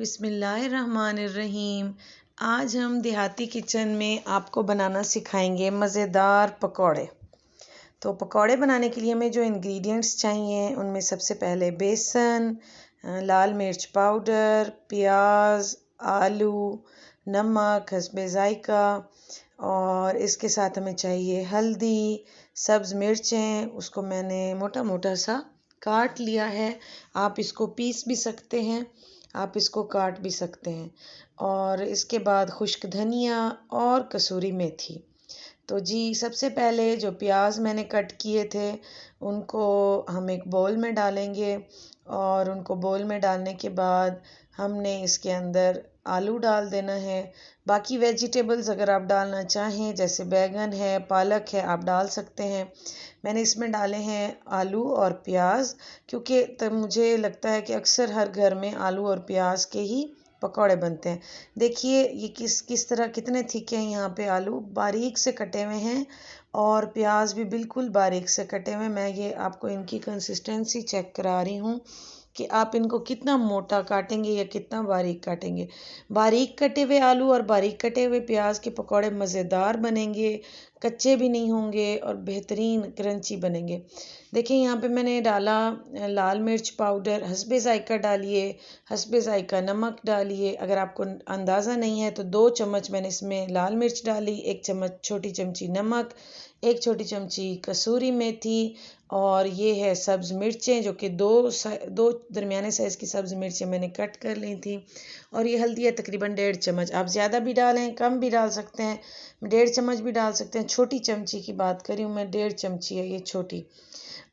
बिस्मिल्लाहिर्रहमानिर्रहीम। आज हम देहाती किचन में आपको बनाना सिखाएंगे मज़ेदार पकौड़े। तो पकौड़े बनाने के लिए हमें जो इंग्रेडिएंट्स चाहिए उनमें सबसे पहले बेसन, लाल मिर्च पाउडर, प्याज, आलू, नमक हस्बे ज़ायका और इसके साथ हमें चाहिए हल्दी, सब्ज़ मिर्चें, उसको मैंने मोटा मोटा सा काट लिया है। आप इसको पीस भी सकते हैं, आप इसको काट भी सकते हैं। और इसके बाद खुश्क धनिया और कसूरी मेथी। तो जी सबसे पहले जो प्याज मैंने कट किए थे उनको हम एक बोल में डालेंगे और उनको बोल में डालने के बाद हमने इसके अंदर आलू डाल देना है। बाकी वेजिटेबल्स अगर आप डालना चाहें जैसे बैगन है, पालक है, आप डाल सकते हैं। मैंने इसमें डाले हैं आलू और प्याज, क्योंकि तब मुझे लगता है कि अक्सर हर घर में आलू और प्याज के ही पकौड़े बनते हैं। देखिए ये किस तरह कितने थिक हैं। यहाँ पे आलू बारीक से कटे हुए हैं और प्याज भी बिल्कुल बारीक से कटे हुए। मैं ये आपको इनकी कंसिस्टेंसी चेक करा रही हूँ कि आप इनको कितना मोटा काटेंगे या कितना बारीक काटेंगे। बारीक कटे हुए आलू और बारीक कटे हुए प्याज के पकौड़े मज़ेदार बनेंगे, कच्चे भी नहीं होंगे और बेहतरीन क्रंची बनेंगे। देखिए यहाँ पे मैंने डाला लाल मिर्च पाउडर, हस्बे ज़ायका डालिए, हस्बे ज़ायका नमक डालिए। अगर आपको अंदाज़ा नहीं है तो 2 चम्मच मैंने इसमें लाल मिर्च डाली, 1 चम्मच छोटी चमची नमक, 1 छोटी चमची कसूरी मेथी और ये है सब्ज़ मिर्चें जो कि दो दरमियाने साइज़ की सब्ज़ मिर्चें मैंने कट कर ली थी। और ये हल्दी है तकरीबन 1.5 चम्मच। आप ज़्यादा भी डालें, कम भी डाल सकते हैं, 1.5 चम्मच भी डाल सकते हैं। छोटी चमची की बात करी हूँ मैं, 1.5 चमची है ये छोटी।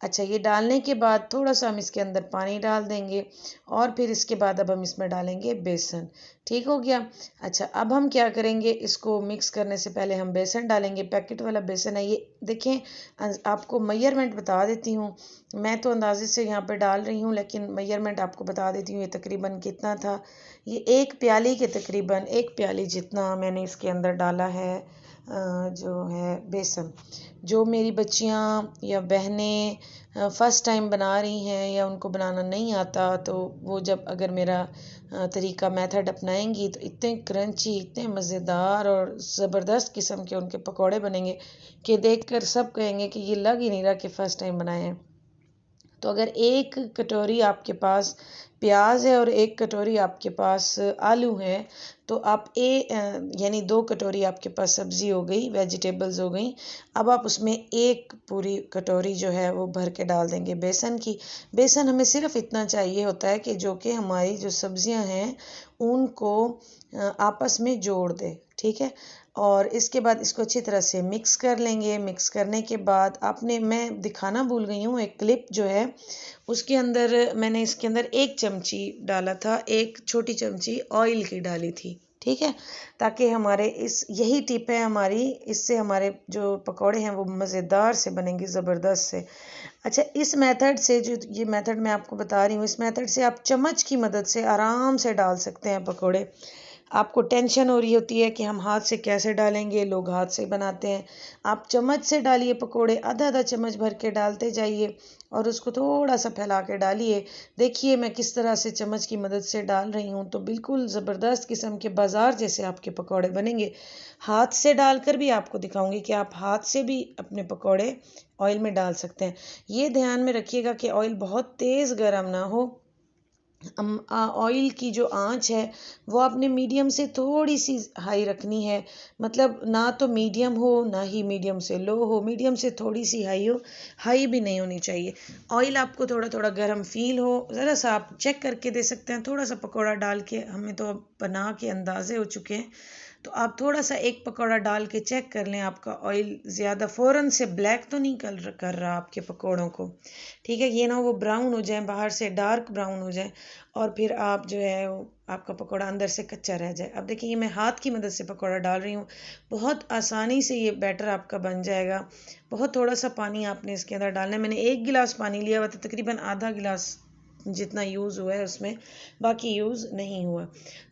अच्छा, ये डालने के बाद थोड़ा सा हम इसके अंदर पानी डाल देंगे और फिर इसके बाद अब हम इसमें डालेंगे बेसन। ठीक हो गया। अच्छा, अब हम क्या करेंगे, इसको मिक्स करने से पहले हम बेसन डालेंगे। पैकेट वाला बेसन है ये। देखें आपको मेजरमेंट बता देती हूँ, मैं तो अंदाजे से यहाँ पे डाल रही हूँ लेकिन मेजरमेंट आपको बता देती हूँ ये तकरीबन कितना था। ये 1 प्याली के तकरीबन 1 प्याली जितना मैंने इसके अंदर डाला है जो है बेसन। जो मेरी बच्चियाँ या बहनें फ़र्स्ट टाइम बना रही हैं या उनको बनाना नहीं आता तो वो जब अगर मेरा तरीका मेथड अपनाएंगी तो इतने क्रंची, इतने मज़ेदार और ज़बरदस्त किस्म के उनके पकौड़े बनेंगे कि देखकर सब कहेंगे कि ये लग ही नहीं रहा कि फ़र्स्ट टाइम बनाए हैं। तो अगर 1 कटोरी आपके पास प्याज है और 1 कटोरी आपके पास आलू हैं तो आप यानी 2 कटोरी आपके पास सब्ज़ी हो गई, वेजिटेबल्स हो गई। अब आप उसमें 1 पूरी कटोरी जो है वो भर के डाल देंगे बेसन की। बेसन हमें सिर्फ इतना चाहिए होता है कि जो कि हमारी जो सब्ज़ियां हैं उनको आपस में जोड़ दे। ठीक है। और इसके बाद इसको अच्छी तरह से मिक्स कर लेंगे। मिक्स करने के बाद मैं दिखाना भूल गई हूँ, एक क्लिप जो है उसके अंदर मैंने इसके अंदर 1 चमची डाला था, 1 छोटी चमची ऑयल की डाली थी। ठीक है, ताकि हमारे यही टिप है हमारी, इससे हमारे जो पकौड़े हैं वो मज़ेदार से बनेंगे, ज़बरदस्त से। अच्छा, इस मेथड से जो ये मेथड मैं आपको बता रही हूँ, इस मेथड से आप चम्मच की मदद से आराम से डाल सकते हैं पकौड़े। आपको टेंशन हो रही होती है कि हम हाथ से कैसे डालेंगे, लोग हाथ से बनाते हैं। आप चम्मच से डालिए पकोड़े, आधा आधा चम्मच भर के डालते जाइए और उसको थोड़ा सा फैला के डालिए। देखिए मैं किस तरह से चम्मच की मदद से डाल रही हूँ, तो बिल्कुल ज़बरदस्त किस्म के बाज़ार जैसे आपके पकौड़े बनेंगे। हाथ से डालकर भी आपको दिखाऊंगी कि आप हाथ से भी अपने पकौड़े ऑयल में डाल सकते हैं। ये ध्यान में रखिएगा कि ऑयल बहुत तेज़ गर्म ना हो। ऑयल की जो आंच है वो आपने मीडियम से थोड़ी सी हाई रखनी है। मतलब ना तो मीडियम हो ना ही मीडियम से लो हो, मीडियम से थोड़ी सी हाई हो, हाई भी नहीं होनी चाहिए। ऑयल आपको थोड़ा थोड़ा गर्म फील हो, ज़रा सा आप चेक करके दे सकते हैं। थोड़ा सा पकौड़ा डाल के, हमें तो बना के अंदाजे हो चुके हैं, तो आप थोड़ा सा एक पकौड़ा डाल के चेक कर लें आपका ऑयल ज़्यादा फ़ौरन से ब्लैक तो नहीं कर रहा आपके पकौड़ों को। ठीक है, ये ना वो ब्राउन हो जाए, बाहर से डार्क ब्राउन हो जाए और फिर आप जो है वो आपका पकौड़ा अंदर से कच्चा रह जाए। अब देखिए ये मैं हाथ की मदद से पकौड़ा डाल रही हूँ, बहुत आसानी से ये बैटर आपका बन जाएगा। बहुत थोड़ा सा पानी आपने इसके अंदर डालना है। मैंने 1 गिलास पानी लिया हुआ था, तकरीबन आधा गिलास जितना यूज़ हुआ है उसमें, बाकी यूज़ नहीं हुआ।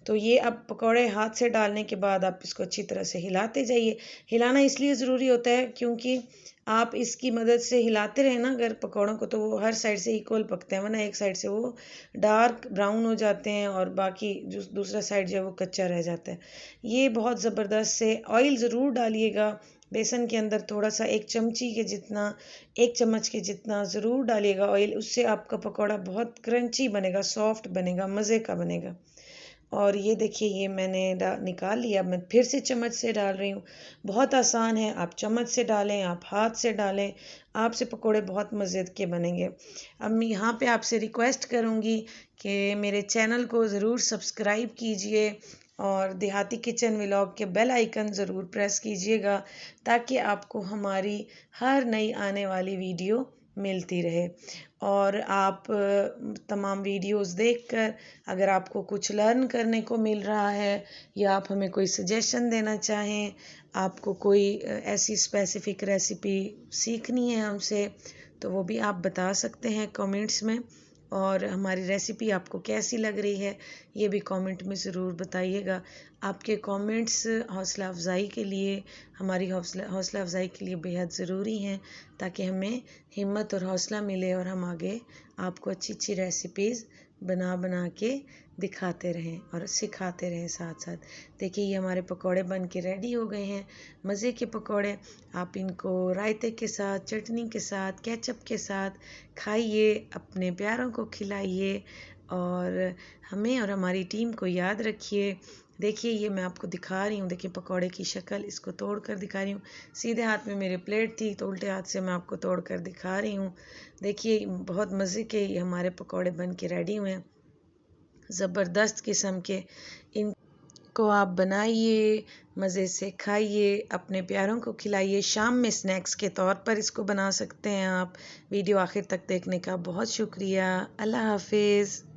तो ये अब पकौड़े हाथ से डालने के बाद आप इसको अच्छी तरह से हिलाते जाइए। हिलाना इसलिए ज़रूरी होता है क्योंकि आप इसकी मदद से हिलाते रहे ना अगर पकौड़ों को, तो वो हर साइड से इक्वल पकते हैं, वरना एक साइड से वो डार्क ब्राउन हो जाते हैं और बाकी जो दूसरा साइड जो है वो कच्चा रह जाता है। ये बहुत ज़बरदस्त से ऑयल ज़रूर डालिएगा बेसन के अंदर, थोड़ा सा 1 चम्मच के जितना ज़रूर डालिएगा ऑयल। उससे आपका पकौड़ा बहुत क्रंची बनेगा, सॉफ्ट बनेगा, मज़े का बनेगा। और ये देखिए ये मैंने निकाल लिया। मैं फिर से चम्मच से डाल रही हूँ। बहुत आसान है, आप चम्मच से डालें, आप हाथ से डालें, आपसे पकोड़े बहुत मज़े के बनेंगे। अब मैं यहाँ पे आपसे रिक्वेस्ट करूँगी कि मेरे चैनल को ज़रूर सब्सक्राइब कीजिए और देहाती किचन व्लॉग के बेल आइकन ज़रूर प्रेस कीजिएगा ताकि आपको हमारी हर नई आने वाली वीडियो मिलती रहे। और आप तमाम वीडियोस देखकर अगर आपको कुछ लर्न करने को मिल रहा है या आप हमें कोई सजेशन देना चाहें, आपको कोई ऐसी स्पेसिफिक रेसिपी सीखनी है हमसे, तो वो भी आप बता सकते हैं कमेंट्स में। और हमारी रेसिपी आपको कैसी लग रही है ये भी कमेंट में ज़रूर बताइएगा। आपके कमेंट्स हौसला अफजाई के लिए, हमारी हौसला अफजाई के लिए बेहद ज़रूरी हैं ताकि हमें हिम्मत और हौसला मिले और हम आगे आपको अच्छी अच्छी रेसिपीज़ बना के दिखाते रहें और सिखाते रहें साथ साथ। देखिए ये हमारे पकोड़े बन के रेडी हो गए हैं, मज़े के पकोड़े। आप इनको रायते के साथ, चटनी के साथ, केचप के साथ खाइए, अपने प्यारों को खिलाइए और हमें और हमारी टीम को याद रखिए। देखिए ये मैं आपको दिखा रही हूँ, देखिए पकौड़े की शक्ल, इसको तोड़ कर दिखा रही हूँ। सीधे हाथ में मेरे प्लेट थी तो उल्टे हाथ से मैं आपको तोड़ कर दिखा रही हूँ। देखिए बहुत मज़े के ये हमारे पकौड़े बन के रेडी हुए हैं, ज़बरदस्त किस्म के। इनको आप बनाइए, मज़े से खाइए, अपने प्यारों को खिलाइए। शाम में स्नैक्स के तौर पर इसको बना सकते हैं आप। वीडियो आखिर तक देखने का बहुत शुक्रिया। अल्लाह हाफिज़।